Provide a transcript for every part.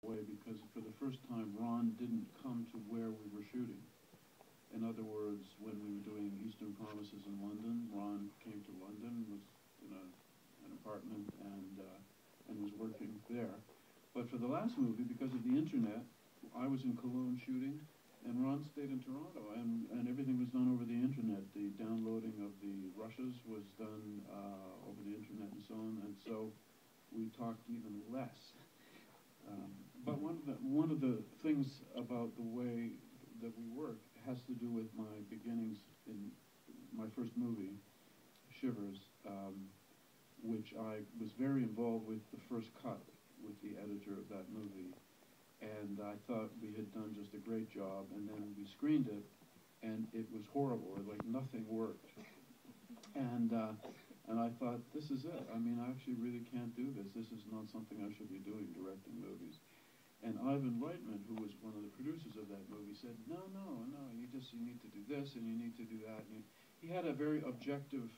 way because for the first time Ron didn't come to where we were shooting. In other words, when we were doing Eastern Promises in London, Ron came to London, was in an apartment, and was working there. But for the last movie, because of the internet, I was in Cologne shooting, and Ron stayed in Toronto, and everything was done over the internet. The downloading of the rushes was done over the internet and so on, and so we talked even less. But one of the things about the way that we work has to do with my beginnings in my first movie, Shivers, which I was very involved with the first cut with the editor of that movie. And I thought we had done just a great job, and then we screened it, and it was horrible. Like nothing worked. And I thought, this is it. I mean, I actually really can't do this. This is not something I should be doing, directing movies. And Ivan Reitman, who was one of the producers of that movie, said, no, you need to do this, and you need to do that. And he had a very objective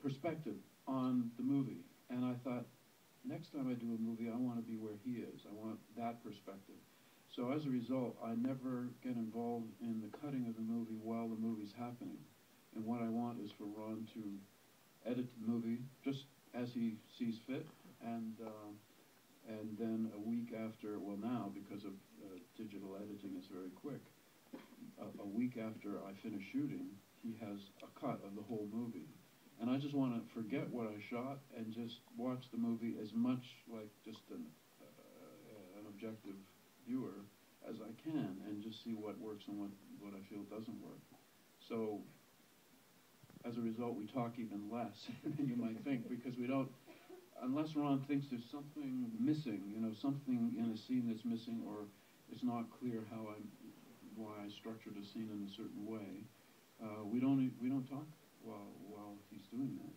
perspective on the movie. And I thought, next time I do a movie, I want to be where he is. I want that perspective. So as a result, I never get involved in the cutting of the movie while the movie's happening. And what I want is for Ron to edit the movie just as he sees fit, and then a week after, well now, because of digital editing is very quick, a week after I finish shooting, he has a cut of the whole movie. And I just want to forget what I shot and just watch the movie as much like just an objective viewer as I can, and just see what works and what I feel doesn't work. So as a result, we talk even less than you might think, because we don't, unless Ron thinks there's something missing, something in a scene that's missing, or it's not clear why I structured a scene in a certain way, we don't talk while he's doing that.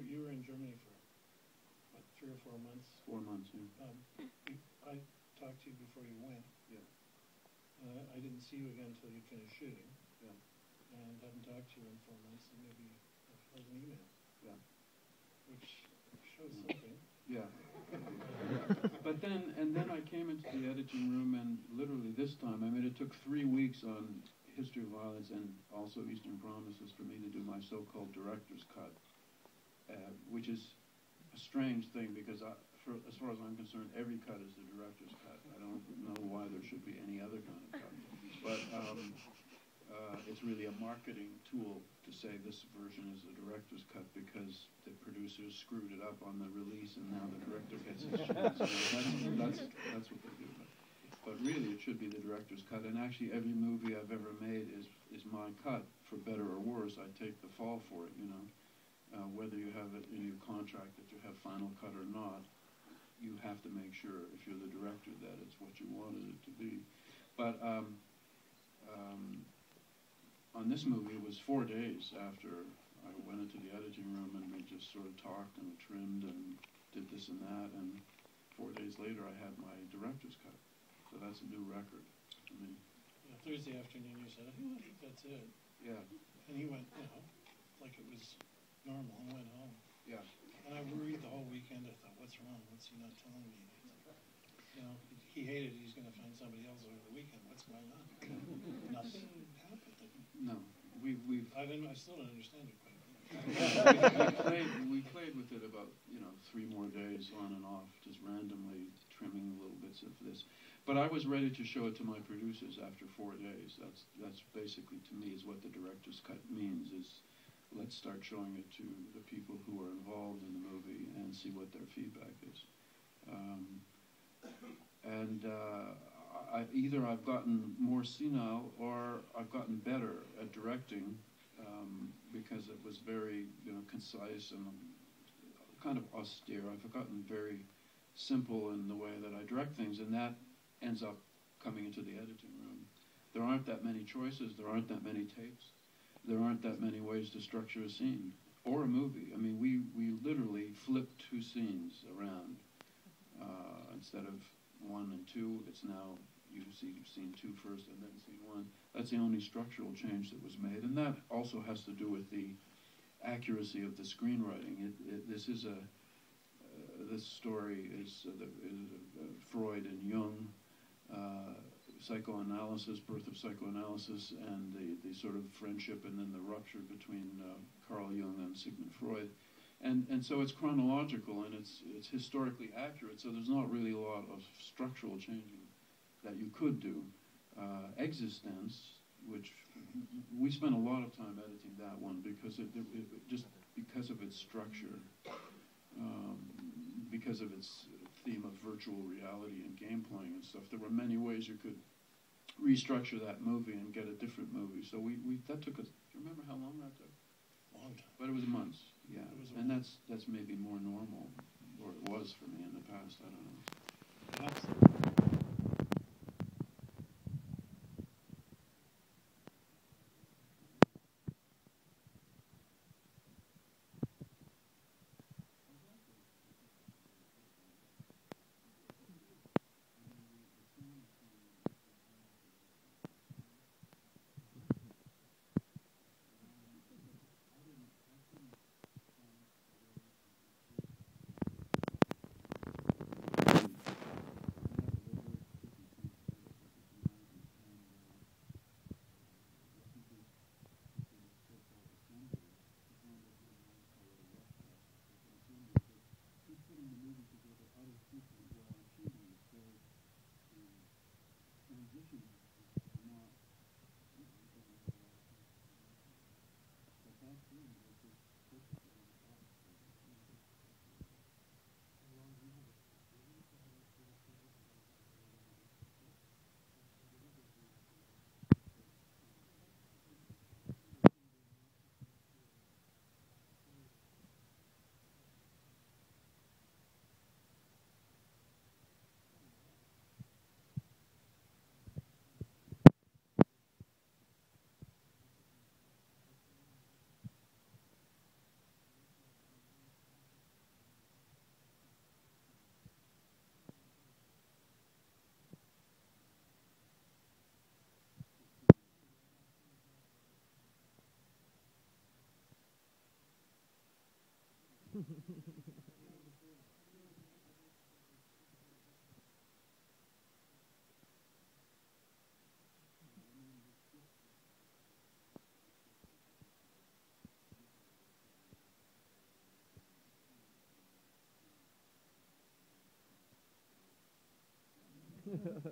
You were in Germany for what, 3 or 4 months? 4 months, yeah. I talked to you before you went. Yeah. I didn't see you again until you finished shooting. Yeah. And haven't talked to you in 4 months, and maybe I've an email. Yeah. Which shows something. Yeah. But then I came into the editing room, and literally this time, I mean, it took 3 weeks on History of Violence and also Eastern Promises for me to do my so-called director's cut, which is a strange thing, because as far as I'm concerned, every cut is the director's cut. I don't know why there should be any other kind of cut. But it's really a marketing tool to say this version is the director's cut, because the producers screwed it up on the release, and now the director gets his chance. That's what they do. But really, it should be the director's cut. And actually, every movie I've ever made is my cut, for better or worse. I take the fall for it, whether you have it in your contract that you have final cut or not, you have to make sure, if you're the director, that it's what you wanted it to be. But on this movie, it was 4 days after I went into the editing room, and we just sort of talked and trimmed and did this and that, and 4 days later I had my director's cut. So that's a new record for me. Yeah, Thursday afternoon you said, I think that's it. Yeah. And he went, like it was normal, and went home. Yeah. And I worried the whole weekend. I thought, what's wrong? What's he not telling me? He hated he's going to find somebody else over the weekend. What's going on? Nothing happened. No. I still don't understand it quite. we played with it about 3 more days on and off, just randomly trimming little bits of this. But I was ready to show it to my producers after 4 days. That's basically, to me, is what the director's cut means, is let's start showing it to the people who are involved in the movie and see what their feedback is. Either I've gotten more senile or I've gotten better at directing, because it was very concise and kind of austere. I've gotten very simple in the way that I direct things, and that ends up coming into the editing room. There aren't that many choices. There aren't that many takes. There aren't that many ways to structure a scene or a movie. I mean, we literally flip 2 scenes around. Instead of 1 and 2, it's now you see scene 2 first and then scene 1. That's the only structural change that was made, and that also has to do with the accuracy of the screenwriting. This is this story is Freud and Jung, psychoanalysis, birth of psychoanalysis, and the sort of friendship and then the rupture between Carl Jung and Sigmund Freud. And so it's chronological and it's historically accurate, so there's not really a lot of structural changing that you could do. Existence, which we spent a lot of time editing that one because just because of its structure, because of its theme of virtual reality and game playing and stuff. There were many ways you could restructure that movie and get a different movie. So that took us. Do you remember how long that took? Long time. But it was months. Yeah, and month. that's maybe more normal, or it was for me in the past. I don't know. Yeah.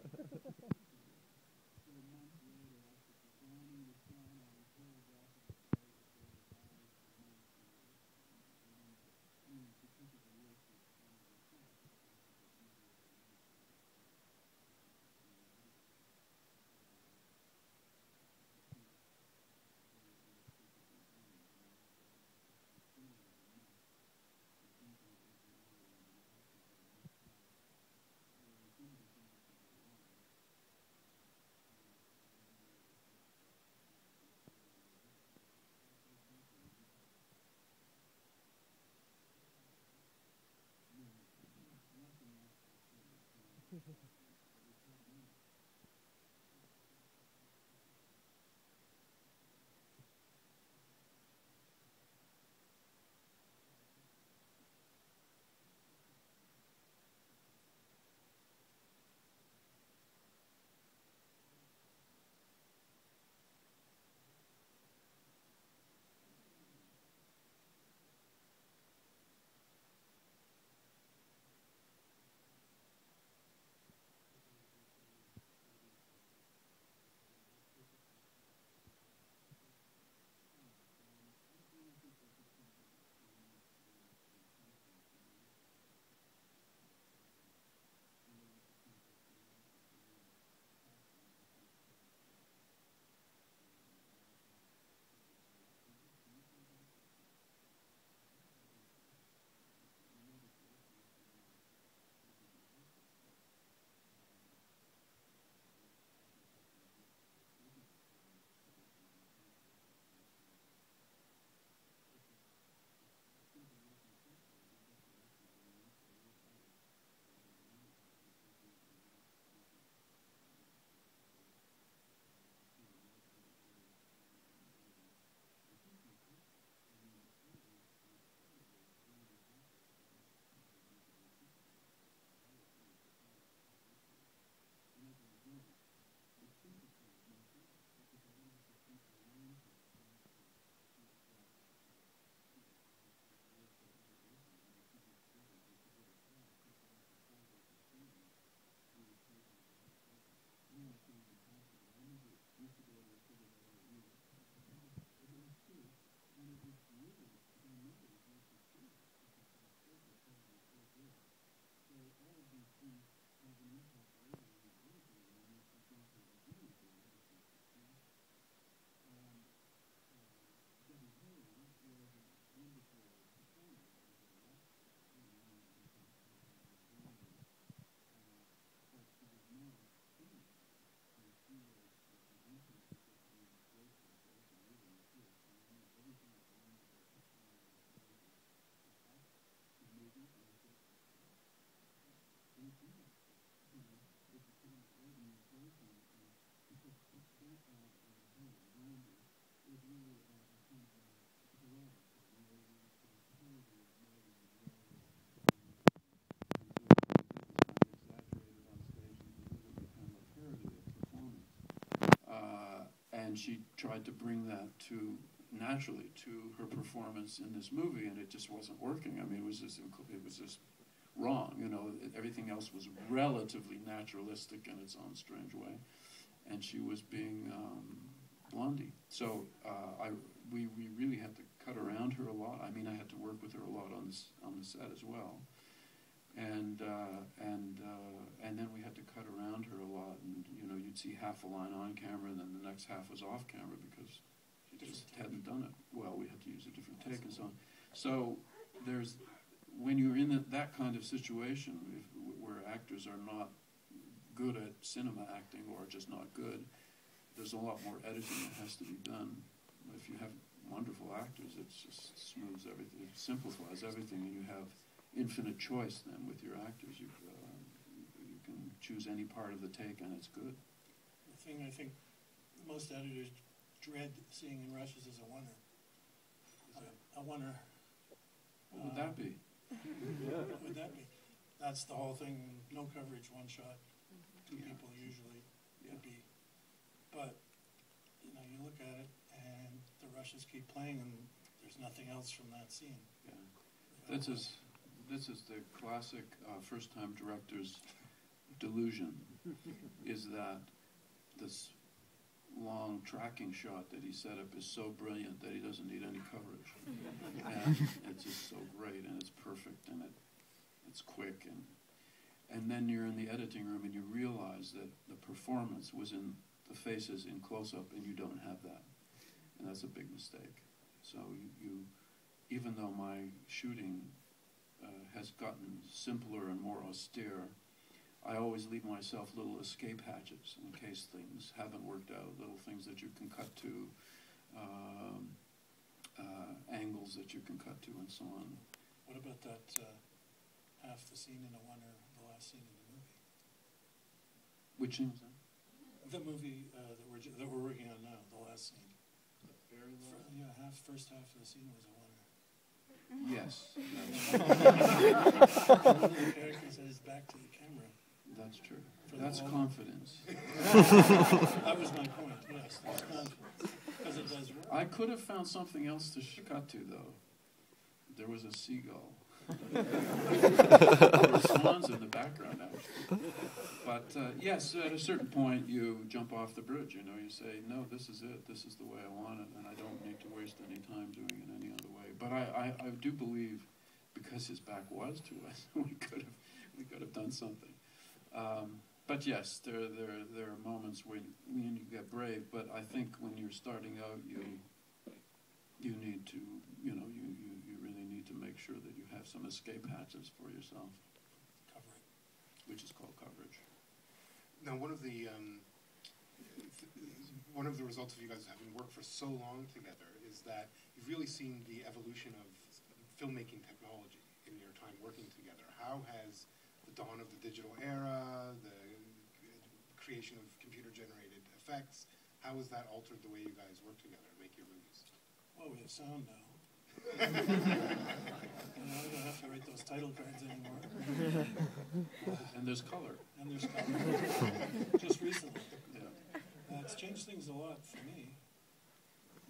And she tried to bring that naturally to her performance in this movie, and it just wasn't working. I mean, it was just wrong. You know, everything else was relatively naturalistic in its own strange way, and she was being Blondie. So we really had to cut around her a lot. I mean, I had to work with her a lot on the set as well, and then we had to cut around her a lot. And you know, you'd see half a line on camera, and then the next half was off camera because she just hadn't done it well. We had to use a different take and so on. So when you're in that kind of situation where actors are not good at cinema acting or just not good, there's a lot more editing that has to be done. If you have wonderful actors, it just smooths everything, it simplifies everything, and you have infinite choice then with your actors. You can choose any part of the take, and it's good. The thing I think most editors dread seeing in rushes is a oneer. A oneer. What would that be? What would that be? That's the whole thing. No coverage, one shot, two people usually would be. But you know, you look at it, and the rushes keep playing, and there's nothing else from that scene. Yeah. This is the classic first-time director's delusion, is that this long tracking shot that he set up is so brilliant that he doesn't need any coverage. And it's just so great, and it's perfect, and it's quick, and then you're in the editing room and you realize that the performance was in the faces in close-up, and you don't have that, and that's a big mistake. So you even though my shooting has gotten simpler and more austere, I always leave myself little escape hatches in case things haven't worked out, little things that you can cut to, angles that you can cut to, and so on. What about that half the scene in a oneer, the last scene in the movie? Which scene was that? The movie that we're working on now, the last scene. The very last? Yeah, first half of the scene was a oneer. Yes. One of the characters says back to the camera. That's true. That's confidence. That was my point, yes, that's confidence. Because it does work. I could have found something else to cut to, though. There was a seagull. There were swans in the background, actually. But yes, at a certain point, you jump off the bridge. You know, you say, no, this is it. This is the way I want it, and I don't need to waste any time doing it any other way. But I do believe, because his back was to us, we could have done something. But yes, there are moments when you get brave. But I think when you're starting out, you need to, you really need to make sure that you have some escape hatches for yourself. Cover it. Which is called coverage. Now, one of the results of you guys having worked for so long together is that you've really seen the evolution of filmmaking technology in your time working together. How has the dawn of the digital era, the creation of computer-generated effects, how has that altered the way you guys work together and make your movies? Well, we have sound now. I don't have to write those title cards anymore. And there's color. And there's color. Just recently. Yeah. It's changed things a lot for me.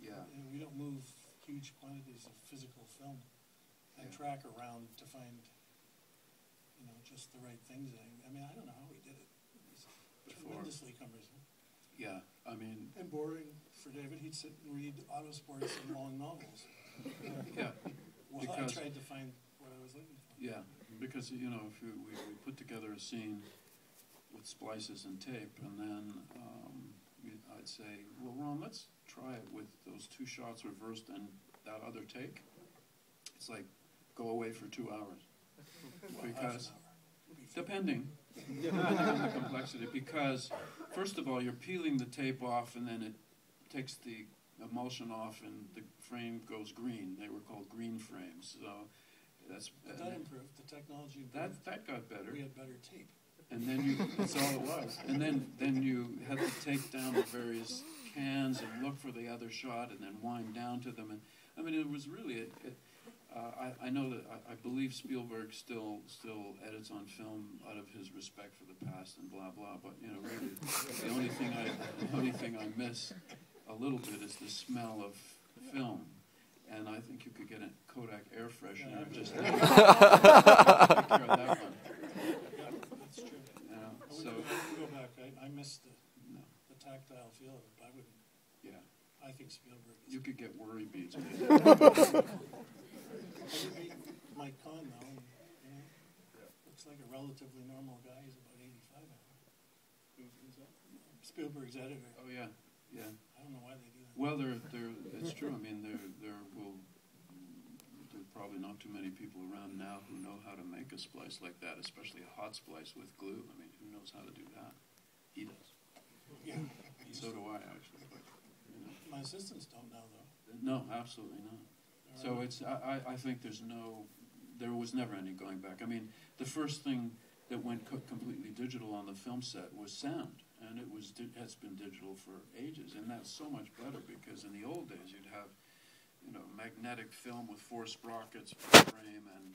Yeah. We don't move huge quantities of physical film and track around to find, just the right things. I mean, I don't know how we did it. It was tremendously cumbersome. Yeah, I mean... And boring for David. He'd sit and read autosports and long novels. Yeah. Well, I tried to find what I was looking for. Yeah, because, if we put together a scene with splices and tape, and then I'd say, well, Ron, let's try it with those two shots reversed and that other take. It's like, go away for 2 hours. Because, depending on the complexity, because, first of all, you're peeling the tape off, and then it takes the emulsion off, and the frame goes green. They were called green frames. So that's that improved. The technology improved. That got better. We had better tape. And then that's all it was. And then you had to take down the various cans and look for the other shot and then wind down to them. And I mean, it was really, I know that, I believe Spielberg still edits on film out of his respect for the past and blah, blah, but, you know, really, the only thing I miss a little bit is the smell of film. And I think you could get a Kodak air freshener and just take care of that one. That's true. You know, I so, wouldn't go back. I missed the no, tactile feel of it. I wouldn't. yeah. I think Spielberg is. You could get worry beads. Mike Kahn, though, and, you know, looks like a relatively normal guy. He's about 85 now. Who's that? Spielberg's editor. Oh yeah, yeah. I don't know why they do that. Well, it's true. I mean, there's probably not too many people around now who know how to make a splice like that, especially a hot splice with glue. I mean, who knows how to do that? He does. Yeah. So do I, actually. But, you know. My assistants don't know, though. No, absolutely not. So it's, I think there was never any going back. I mean, the first thing that went completely digital on the film set was sound, and has been digital for ages, and that's so much better because in the old days you'd have, you know, magnetic film with 4 sprockets per frame, and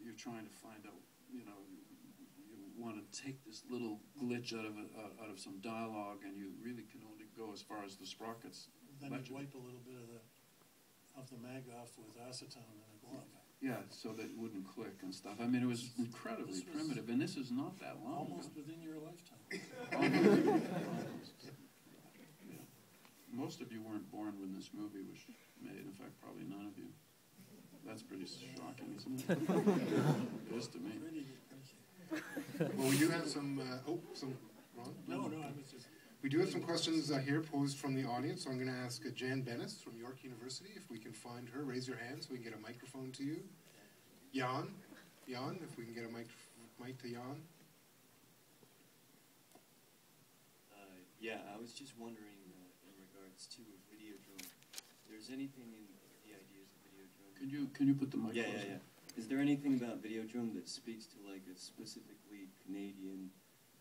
you're trying to find out, you know, you want to take this little glitch out of some dialogue, and you really can only go as far as the sprockets. Then you'd wipe a little bit of the mag off with acetone in a glove. Yeah, so that it wouldn't click and stuff. I mean, it was incredibly primitive, and this is not that long Almost ago. within your lifetime. Almost. Yeah. Most of you weren't born when this movie was made. In fact, probably none of you. That's pretty shocking, isn't it? It is to me. Well, we do have some, Ron? No, I was just... We do have some questions here posed from the audience, so I'm going to ask Jan Bennis from York University, if we can find her. Raise your hand so we can get a microphone to you. Jan, if we can get a mic to Jan. Yeah, I was just wondering in regards to Videodrome, if there's anything in the ideas of Videodrome. Can you put the mic closer? Yeah. Is there anything about Videodrome that speaks to like a specifically Canadian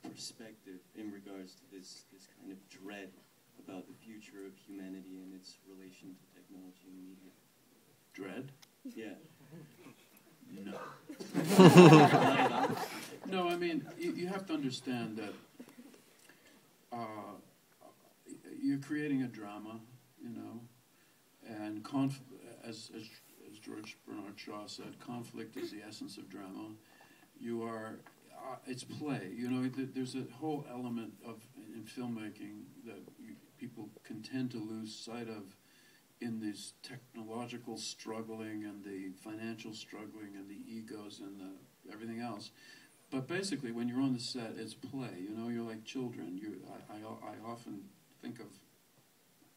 perspective in regards to this kind of dread about the future of humanity and its relation to technology and media? Dread? Yeah. No. No, I mean, you have to understand that you're creating a drama, you know, and as George Bernard Shaw said, conflict is the essence of drama. You are... it's play. You know, there's a whole element in filmmaking that people can tend to lose sight of in this technological struggling and the financial struggling and the egos and everything else. But basically, when you're on the set, it's play. You know, you're like children. I often think of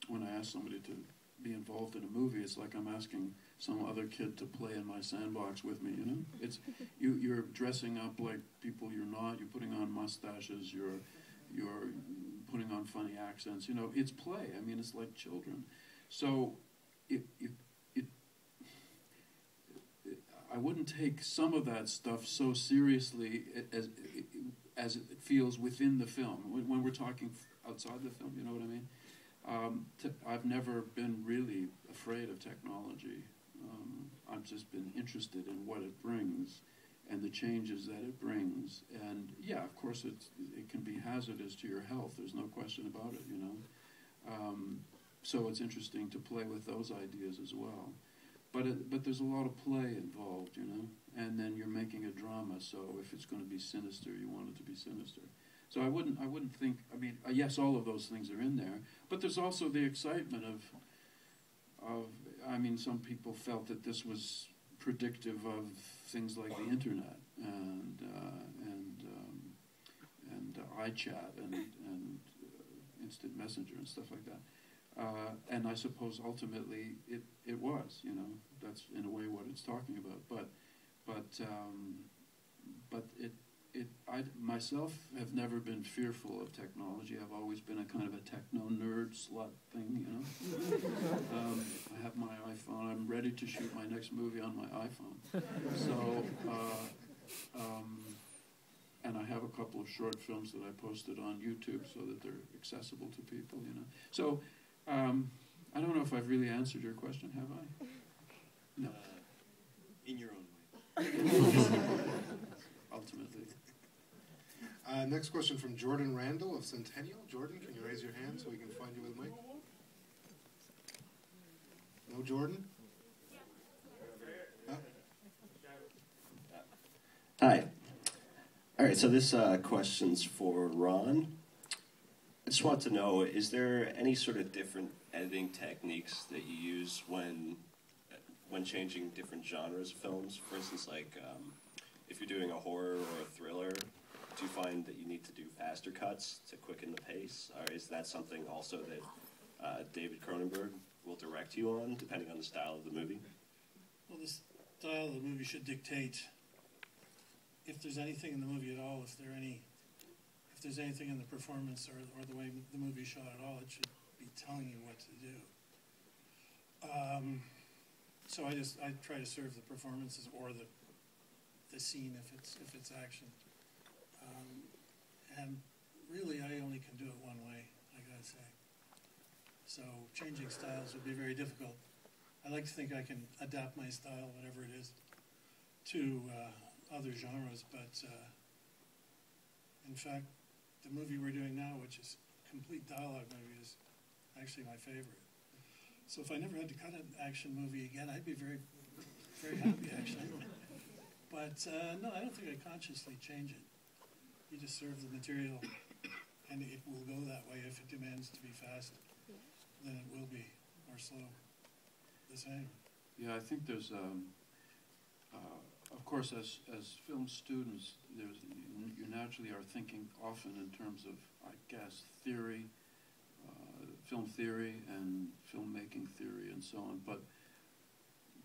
when I ask somebody to be involved in a movie, it's like I'm asking some other kid to play in my sandbox with me, you know? It's you're dressing up like people you're not, you're putting on mustaches, you're putting on funny accents, you know, it's play. I mean, it's like children. So I wouldn't take some of that stuff so seriously as it feels within the film. When we're talking outside the film, you know what I mean? I've never been really afraid of technology. I've just been interested in what it brings and the changes that it brings. And yeah, of course, it can be hazardous to your health. There's no question about it, you know. So it's interesting to play with those ideas as well. But there's a lot of play involved, you know. And then you're making a drama, so if it's going to be sinister, you want it to be sinister. So I wouldn't think, I mean, yes, all of those things are in there, but there's also the excitement of I mean, some people felt that this was predictive of things like the internet and iChat and instant messenger and stuff like that. And I suppose ultimately it was, you know, that's in a way what it's talking about. But I myself have never been fearful of technology. I've always been a kind of a techno nerd slut thing, you know. I have my iPhone. I'm ready to shoot my next movie on my iPhone. So I have a couple of short films that I posted on YouTube so that they're accessible to people, you know. So, I don't know if I've really answered your question, have I? No. In your own way. Ultimately. Next question from Jordan Randall of Centennial. Jordan, can you raise your hand so we can find you with Mike? No, Jordan? Huh? Hi. All right, so this question's for Ron. I just want to know, is there any sort of different editing techniques that you use when changing different genres of films? For instance, like if you're doing a horror or a thriller, do you find that you need to do faster cuts to quicken the pace? Or is that something also that David Cronenberg will direct you on, depending on the style of the movie? Well, the style of the movie should dictate if there's anything in the movie at all, if there's anything in the performance or the way the movie shot at all, it should be telling you what to do. So I try to serve the performances or the scene if it's action. And really, I only can do it one way, I gotta say. So changing styles would be very difficult. I like to think I can adapt my style, whatever it is, to other genres, but in fact, the movie we're doing now, which is a complete dialogue movie, is actually my favorite. So if I never had to cut an action movie again, I'd be very, very happy, actually. But no, I don't think I consciously change it. You just serve the material, and it will go that way. If it demands to be fast, then it will be, or slow, the same. Yeah, I think there's, of course, as film students, you naturally are thinking often in terms of, I guess, theory, film theory and filmmaking theory and so on, but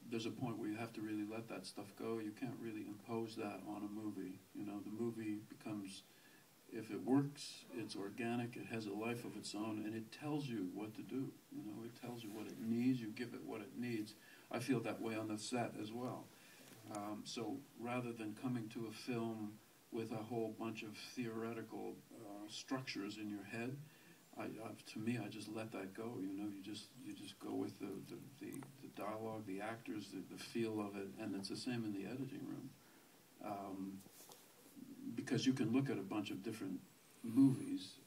there's a point where you have to really let that stuff go. You can't really impose that on a movie. You know, the movie becomes, if it works, it's organic, it has a life of its own, and it tells you what to do. You know, it tells you what it needs, you give it what it needs. I feel that way on the set as well. So rather than coming to a film with a whole bunch of theoretical structures in your head, to me, I just let that go. You know, you just go with the dialogue, the actors, the feel of it, and it's the same in the editing room. Because you can look at a bunch of different movies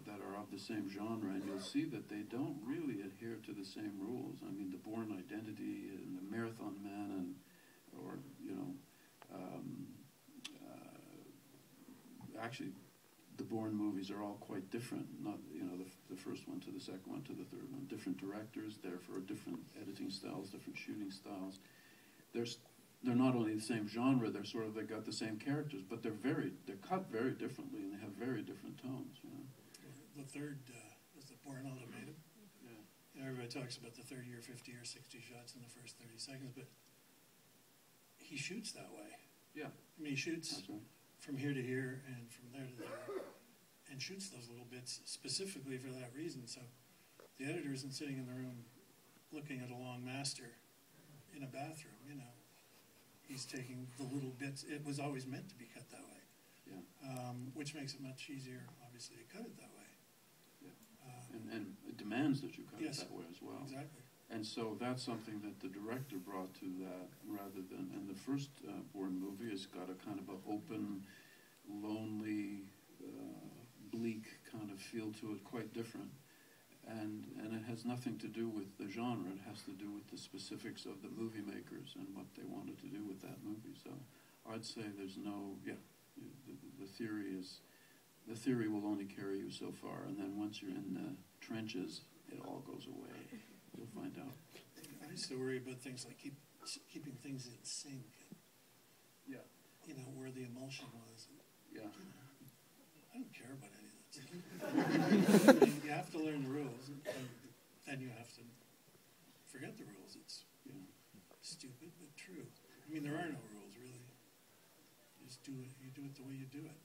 that are of the same genre, and you'll see that they don't really adhere to the same rules. I mean, The Bourne Identity and The Marathon Man, or you know, actually, the Bourne movies are all quite different. Not, you know, the first one to the second one to the third one. Different directors, therefore different editing styles, different shooting styles. They're not only the same genre. They got the same characters, but they're cut very differently, and they have very different tones. You know. The third was the Bourne Ultimatum. Yeah. Everybody talks about the 30 or 50 or 60 shots in the first 30 seconds, but he shoots that way. Yeah. I mean, he shoots from here to here and from there to there, and shoots those little bits specifically for that reason. So the editor isn't sitting in the room looking at a long master in a bathroom, you know. He's taking the little bits. It was always meant to be cut that way, which makes it much easier, obviously, to cut it that way. Yeah. And it demands that you cut it that way as well. Exactly. And so that's something that the director brought to that, rather than, and the first Bourne movie has got a kind of an open, lonely, bleak kind of feel to it, quite different. And it has nothing to do with the genre, it has to do with the specifics of the movie makers and what they wanted to do with that movie. So I'd say there's no, the theory will only carry you so far, and then once you're in the trenches, it all goes away. You'll find out. I used to worry about things like keeping things in sync. Yeah. You know, where the emulsion was. Yeah. You know, I don't care about any of that stuff. You have to learn the rules, and then you have to forget the rules. It's stupid, but true. I mean, there are no rules, really. You just do it. You do it the way you do it.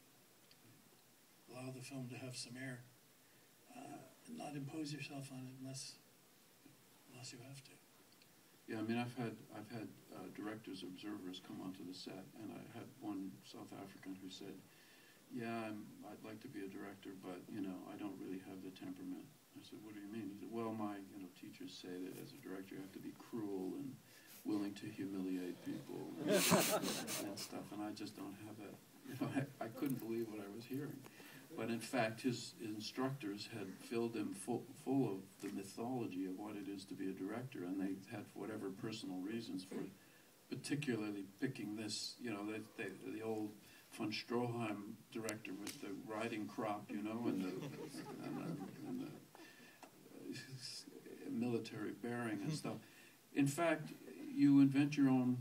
Allow the film to have some air, and not impose yourself on it unless you have to. Yeah, I mean, I've had directors, observers come onto the set, and I had one South African who said, yeah, I'd like to be a director, but, you know, I don't really have the temperament. I said, what do you mean? He said, well, my, you know, teachers say that as a director you have to be cruel and willing to humiliate people and stuff, and I just don't have that. You know, I couldn't believe what I was hearing. But in fact, his instructors had filled him full of the mythology of what it is to be a director, and they had whatever personal reasons for particularly picking this, you know, the old von Stroheim director with the riding crop, you know, and the military bearing and stuff. In fact, you invent your own.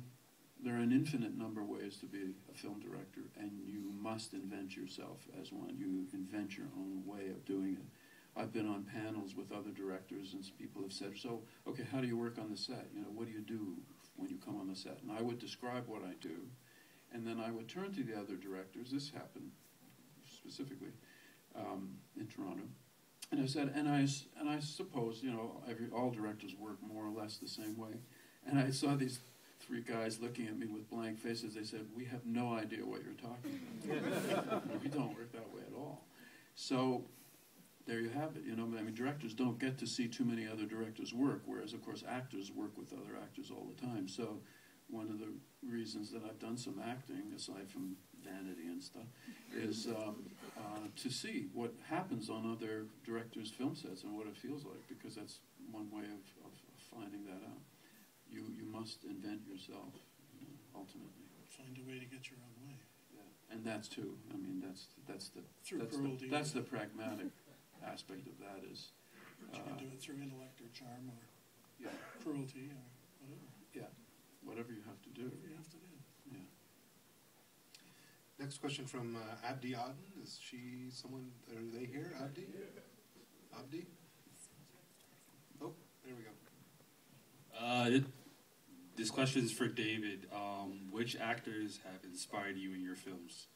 There are an infinite number of ways to be a film director, and you must invent yourself as one. You invent your own way of doing it. I've been on panels with other directors, and people have said, so, okay, how do you work on the set? You know, what do you do when you come on the set? And I would describe what I do, and then I would turn to the other directors. This happened specifically in Toronto. And I said, and I suppose, you know, all directors work more or less the same way. And I saw these three guys looking at me with blank faces. They said, we have no idea what you're talking about. We don't work that way at all. So there you have it. You know, I mean, directors don't get to see too many other directors work, whereas, of course, actors work with other actors all the time. So one of the reasons that I've done some acting, aside from vanity and stuff, is to see what happens on other directors' film sets and what it feels like, because that's one way of finding that out. You must invent yourself, you know, ultimately. Find a way to get your own way. Yeah, and that's too. I mean, that's the pragmatic aspect of that is. But you can do it through intellect or charm or Yeah. cruelty or whatever. Yeah, whatever you have to do. Whatever you have to do. Yeah. Next question from Abdi Aden. Is she someone? Are they here? Abdi? Abdi? Oh, there we go. This question is for David. Which actors have inspired you in your films?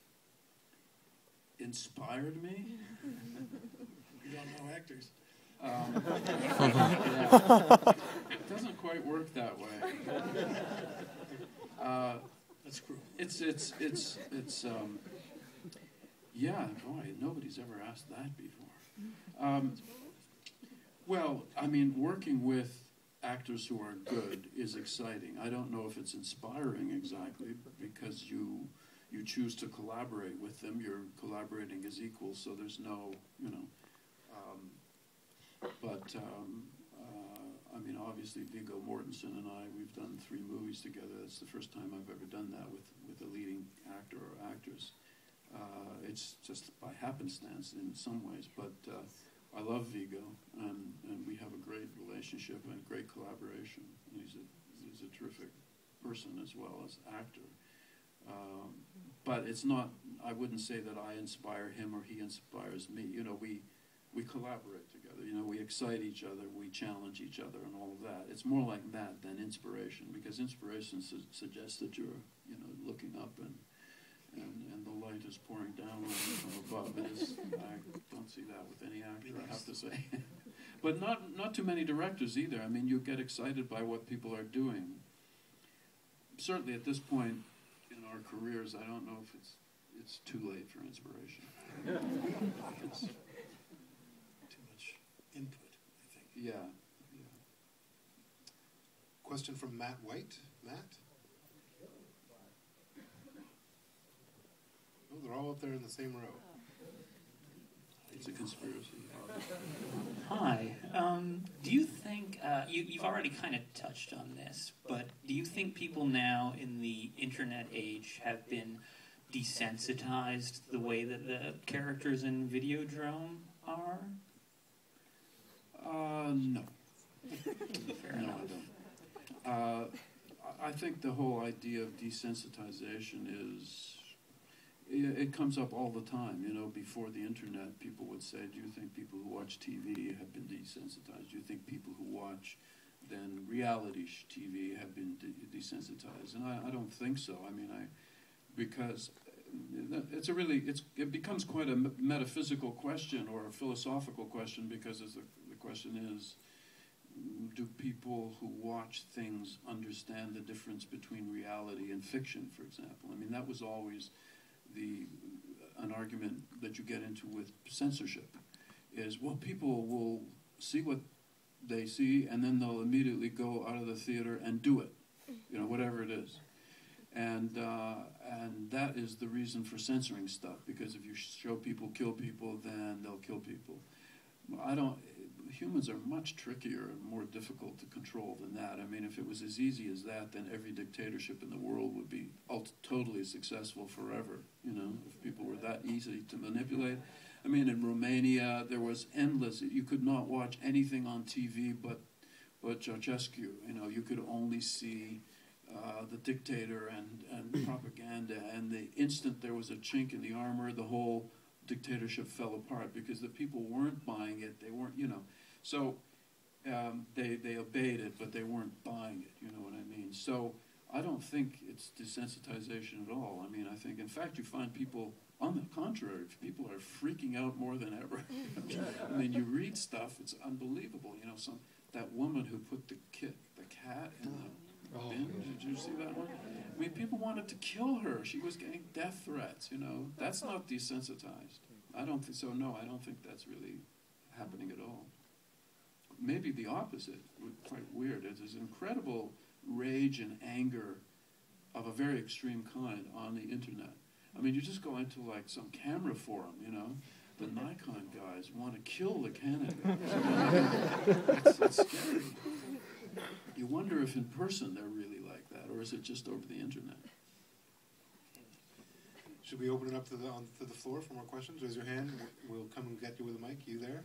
Inspired me? You don't know actors. Yeah. It doesn't quite work that way. That's cruel. Yeah, boy, nobody's ever asked that before. Well, I mean, working with actors who are good is exciting. I don't know if it's inspiring exactly, because you choose to collaborate with them. You're collaborating as equals, so there's no, you know. I mean, obviously, Viggo Mortensen and I, we've done 3 movies together. That's the first time I've ever done that with a leading actor or actress. It's just by happenstance in some ways, but I love Viggo, and we have a great relationship and great collaboration. He's a terrific person as well as actor. But it's not, I wouldn't say that I inspire him or he inspires me. You know, we collaborate together. You know, we excite each other, we challenge each other, and all of that. It's more like that than inspiration, because inspiration suggests that you're, you know, looking up and the light is pouring down on you from above. I don't see that with any actor, I have to say. But not too many directors either. I mean, you get excited by what people are doing. Certainly at this point in our careers, I don't know if it's too late for inspiration. It's too much input, I think. Yeah. Question from Matt White. Matt? Oh, they're all up there in the same row. It's a conspiracy. Hi. Do you think, you've already kind of touched on this, but do you think people now in the internet age have been desensitized the way that the characters in Videodrome are? No. Fair No, enough. I don't. I think the whole idea of desensitization is, it comes up all the time. You know, before the internet, people would say, do you think people who watch TV have been desensitized? Do you think people who watch then reality TV have been desensitized? And I don't think so. I mean, because it becomes quite a metaphysical question or a philosophical question, because the question is, do people who watch things understand the difference between reality and fiction, for example? I mean, that was always an argument that you get into with censorship, is, well, people will see what they see, and then they'll immediately go out of the theater and do it, whatever it is. And that is the reason for censoring stuff, because if you show people kill people, then they'll kill people. Humans are much trickier and more difficult to control than that. I mean, if it was as easy as that, then every dictatorship in the world would be totally successful forever, if people were that easy to manipulate. I mean, in Romania, there was endless, you could not watch anything on TV but Ceausescu. You could only see the dictator and propaganda, and the instant there was a chink in the armor, the whole dictatorship fell apart, because the people weren't buying it. They weren't, so they obeyed it, but they weren't buying it. You know what I mean? So I don't think it's desensitization at all. I mean, I think, in fact, you find people, on the contrary, people are freaking out more than ever. I mean, you read stuff, it's unbelievable. That woman who put the cat in the bin, did you see that one? I mean, people wanted to kill her. She was getting death threats, That's not desensitized. I don't think so. No, I don't think that's really happening at all. Maybe the opposite, quite weird. There's incredible rage and anger of a very extreme kind on the internet. I mean, you just go into like some camera forum, the Nikon guys want to kill the Canon guys. It's scary. You wonder if in person they're really like that, or is it just over the internet? Should we open it up to the floor for more questions? Raise your hand. We'll come and get you with a mic. You there?